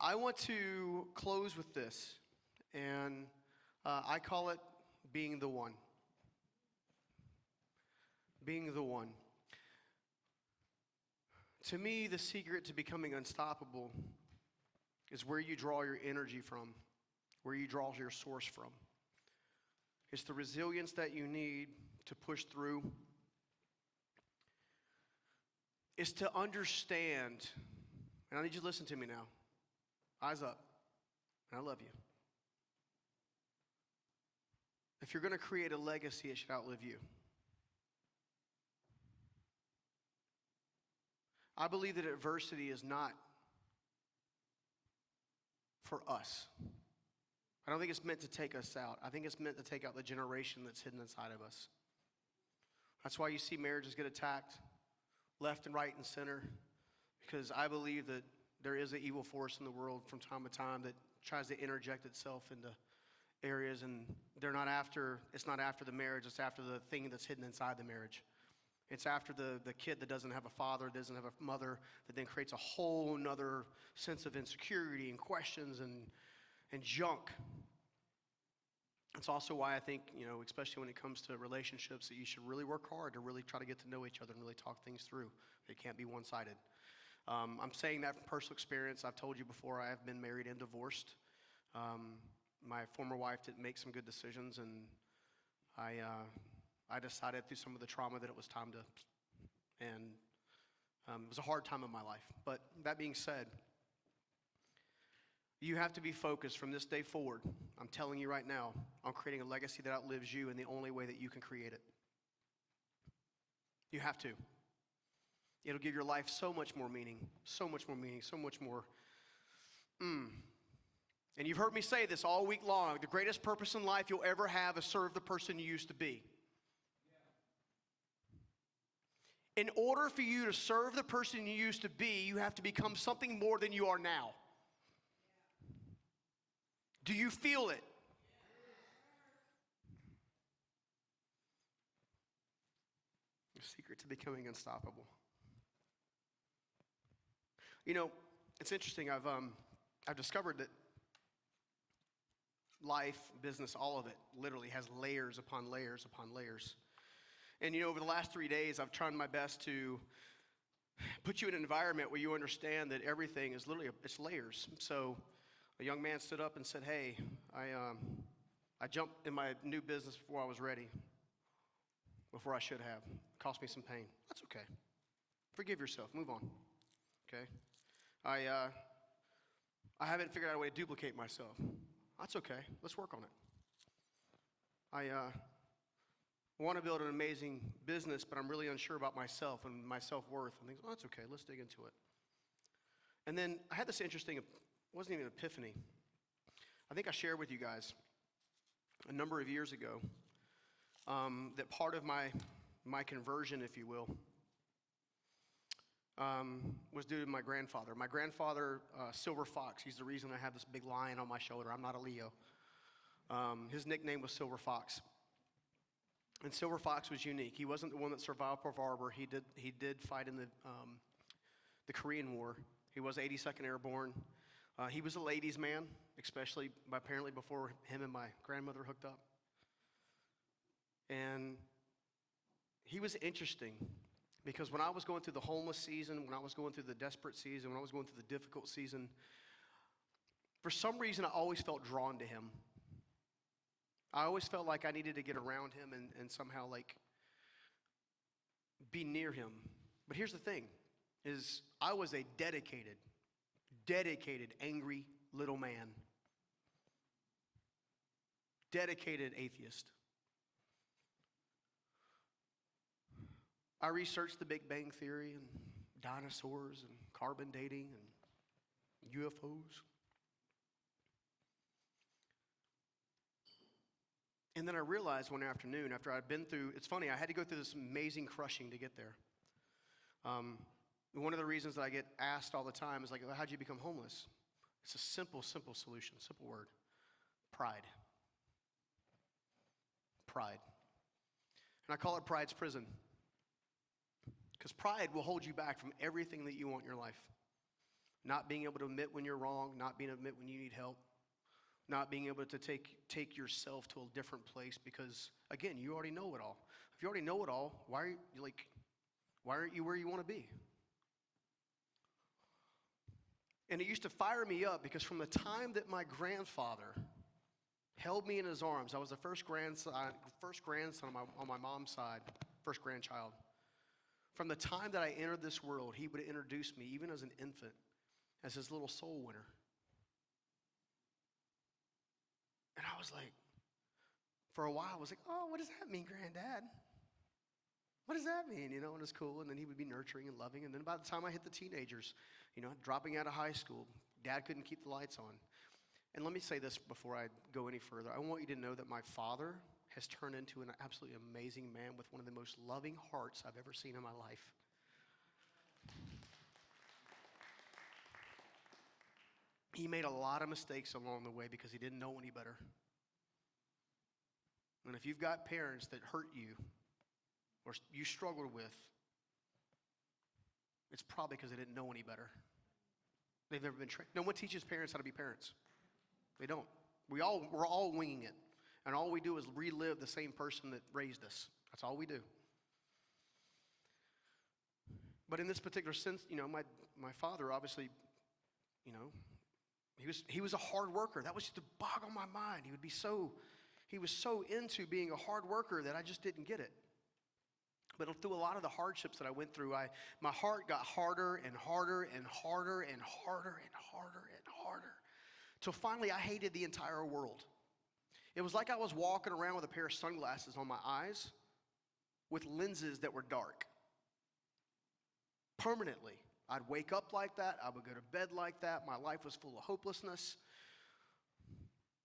I want to close with this, and I call it being the one. Being the one. To me, the secret to becoming unstoppable is where you draw your energy from, where you draw your source from. It's the resilience that you need to push through. It's to understand, and I need you to listen to me now. Eyes up, and I love you. If you're going to create a legacy, it should outlive you. I believe that adversity is not for us. I don't think it's meant to take us out. I think it's meant to take out the generation that's hidden inside of us. That's why you see marriages get attacked left and right and center, because I believe that there is an evil force in the world from time to time that tries to interject itself into areas, and it's not after the marriage, it's after the thing that's hidden inside the marriage. It's after the kid that doesn't have a father, doesn't have a mother, that then creates a whole nother sense of insecurity and questions and junk. It's also why I think, especially when it comes to relationships, that you should really work hard to really try to get to know each other and really talk things through. It can't be one-sided. I'm saying that from personal experience. I've told you before, I have been married and divorced. My former wife didn't make some good decisions, and I decided through some of the trauma that it was time to, and it was a hard time in my life. But that being said, you have to be focused from this day forward. I'm telling you right now, on creating a legacy that outlives you in the only way that you can create it. You have to. It'll give your life so much more meaning, so much more meaning, so much more. And you've heard me say this all week long. The greatest purpose in life you'll ever have is serve the person you used to be. In order for you to serve the person you used to be, you have to become something more than you are now. Do you feel it? The secret to becoming unstoppable. It's interesting. I've discovered that life, business, all of it, literally has layers upon layers upon layers. And over the last 3 days, I've tried my best to put you in an environment where you understand that everything is literally, it's layers. So a young man stood up and said, hey, I jumped in my new business before I was ready, before I should have. It cost me some pain. That's okay. Forgive yourself. Move on. Okay? I haven't figured out a way to duplicate myself. That's okay. Let's work on it. I want to build an amazing business, but I'm really unsure about myself and my self-worth. And things. Oh, that's okay. Let's dig into it. And then I had this interesting, it wasn't even an epiphany. I think I shared with you guys a number of years ago that part of my conversion, if you will, was due to my grandfather. My grandfather, Silver Fox, he's the reason I have this big lion on my shoulder. I'm not a Leo. His nickname was Silver Fox. And Silver Fox was unique. He wasn't the one that survived Pearl Harbor. He did fight in the Korean War. He was 82nd Airborne. He was a ladies' man, especially apparently before him and my grandmother hooked up. And he was interesting because when I was going through the homeless season, when I was going through the desperate season, when I was going through the difficult season, for some reason I always felt drawn to him. I always felt like I needed to get around him and somehow be near him. But here's the thing, is I was a dedicated, angry little man. Dedicated atheist. I researched the Big Bang Theory and dinosaurs and carbon dating and UFOs. And then I realized one afternoon after I'd been through, it's funny, I had to go through this amazing crushing to get there. One of the reasons that I get asked all the time is how'd you become homeless? It's a simple solution, simple word. Pride. Pride. And I call it pride's prison. Because pride will hold you back from everything that you want in your life. Not being able to admit when you're wrong, not being able to admit when you need help, not being able to take yourself to a different place because, again, you already know it all. If you already know it all, why aren't you where you want to be? And it used to fire me up because from the time that my grandfather held me in his arms, I was the first grandson on my mom's side, first grandchild. From the time that I entered this world, he would introduce me, even as an infant, as his little soul winner. And I was like, for a while, I was like, oh, what does that mean, Granddad? What does that mean? And it's cool. And then he would be nurturing and loving. And then by the time I hit the teenagers, dropping out of high school, Dad couldn't keep the lights on. And let me say this before I go any further. I want you to know that my father has turned into an absolutely amazing man with one of the most loving hearts I've ever seen in my life. He made a lot of mistakes along the way because he didn't know any better. And if you've got parents that hurt you or you struggled with, it's probably because they didn't know any better. They've never been trained. No one teaches parents how to be parents. They don't. We're all winging it. And all we do is relive the same person that raised us. That's all we do. But in this particular sense, my father obviously, he was a hard worker. That was just to boggle my mind. He was so into being a hard worker that I just didn't get it. But through a lot of the hardships that I went through, my heart got harder and harder and harder and harder and harder and harder. Till finally I hated the entire world. It was like I was walking around with a pair of sunglasses on my eyes with lenses that were dark. Permanently. I'd wake up like that. I would go to bed like that. My life was full of hopelessness.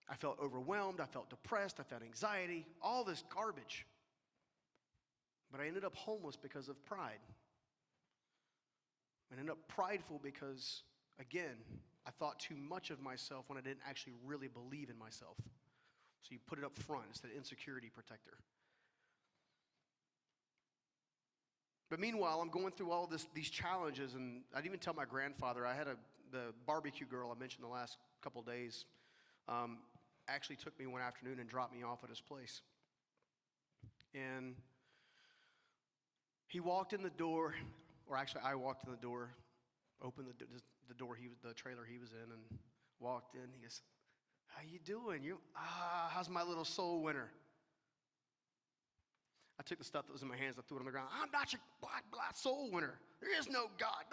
I felt overwhelmed. I felt depressed. I felt anxiety. All this garbage. But I ended up homeless because of pride. I ended up prideful because, again, I thought too much of myself when I didn't actually really believe in myself. So you put it up front. It's the insecurity protector. But meanwhile, I'm going through all these challenges, and I didn't even tell my grandfather. I had the barbecue girl I mentioned the last couple days actually took me one afternoon and dropped me off at his place. And he walked in the door, or actually I walked in the door, opened the door, the trailer he was in, and walked in. He goes, "How you doing? How's my little soul winner?" I took the stuff that was in my hands, I threw it on the ground. "I'm not your black soul winner. There is no God."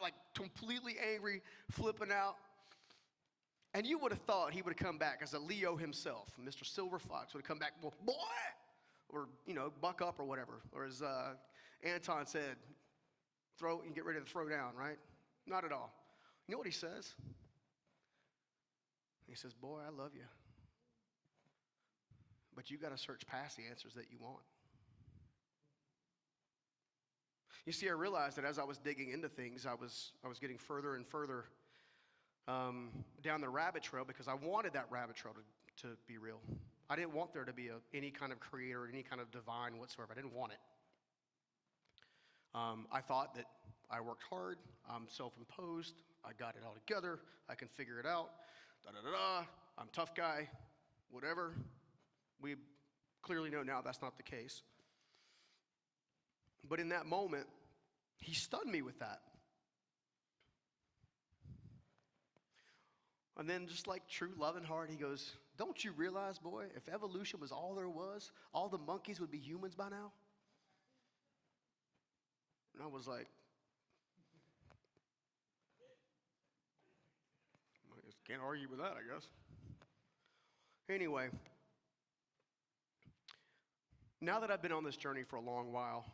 Like completely angry, flipping out. And you would have thought he would have come back as a Leo himself. Mr. Silver Fox would have come back, "Boy," or buck up or whatever. Or as Anton said, throw and get ready to throw down, right? Not at all. You know what he says? He says, "Boy, I love you. But you got to search past the answers that you want." You see, I realized that as I was digging into things, I was getting further and further down the rabbit trail because I wanted that rabbit trail to be real. I didn't want there to be any kind of creator, any kind of divine whatsoever. I didn't want it. I thought that I worked hard, I'm self-imposed, I got it all together, I can figure it out, I'm a tough guy, whatever. We clearly know now that's not the case. But in that moment, he stunned me with that. And then just like true loving heart, he goes, "Don't you realize, boy, if evolution was all there was, all the monkeys would be humans by now?" And I was like, I just can't argue with that, I guess. Anyway, now that I've been on this journey for a long while,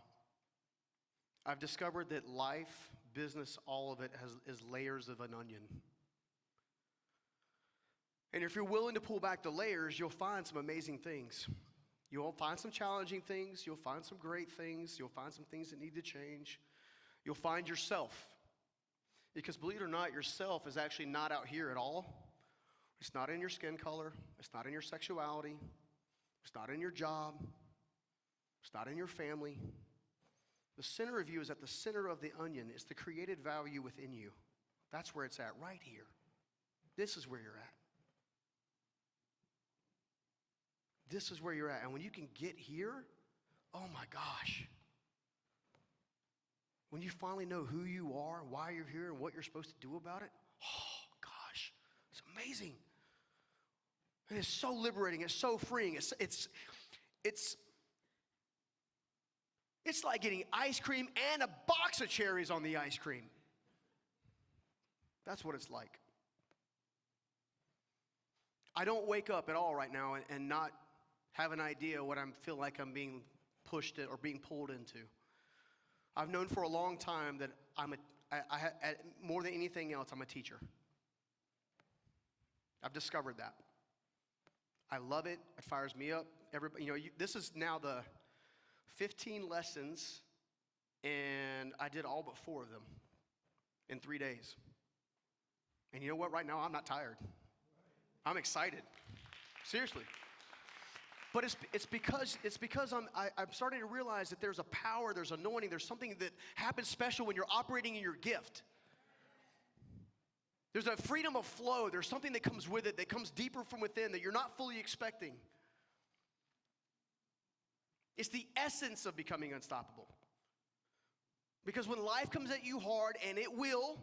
I've discovered that life, business, all of it is layers of an onion. And if you're willing to pull back the layers, you'll find some amazing things. You'll find some challenging things. You'll find some great things. You'll find some things that need to change. You'll find yourself. Because believe it or not, yourself is actually not out here at all. It's not in your skin color. It's not in your sexuality. It's not in your job. It's not in your family. The center of you is at the center of the onion. It's the created value within you. That's where it's at, right here. This is where you're at. This is where you're at. And when you can get here, oh my gosh. When you finally know who you are, why you're here, and what you're supposed to do about it, oh gosh, it's amazing. And it's so liberating. It's so freeing. It's like getting ice cream and a box of cherries on the ice cream. That's what it's like. I don't wake up at all right now and not have an idea what I feel like I'm being pushed or being pulled into. I've known for a long time that more than anything else, I'm a teacher. I've discovered that. I love it. It fires me up. This is now the 15 lessons, and I did all but 4 of them in 3 days. And you know what? Right now, I'm not tired. I'm excited. Seriously. But it's because I'm starting to realize that there's a power, there's anointing, there's something that happens special when you're operating in your gift. There's a freedom of flow. There's something that comes with it, that comes deeper from within, that you're not fully expecting. It's the essence of becoming unstoppable. Because when life comes at you hard, and it will,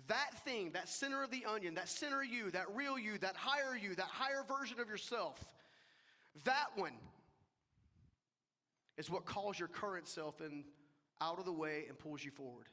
that thing, that center of the onion, that center you, that real you, that higher version of yourself, that one is what calls your current self out of the way and pulls you forward.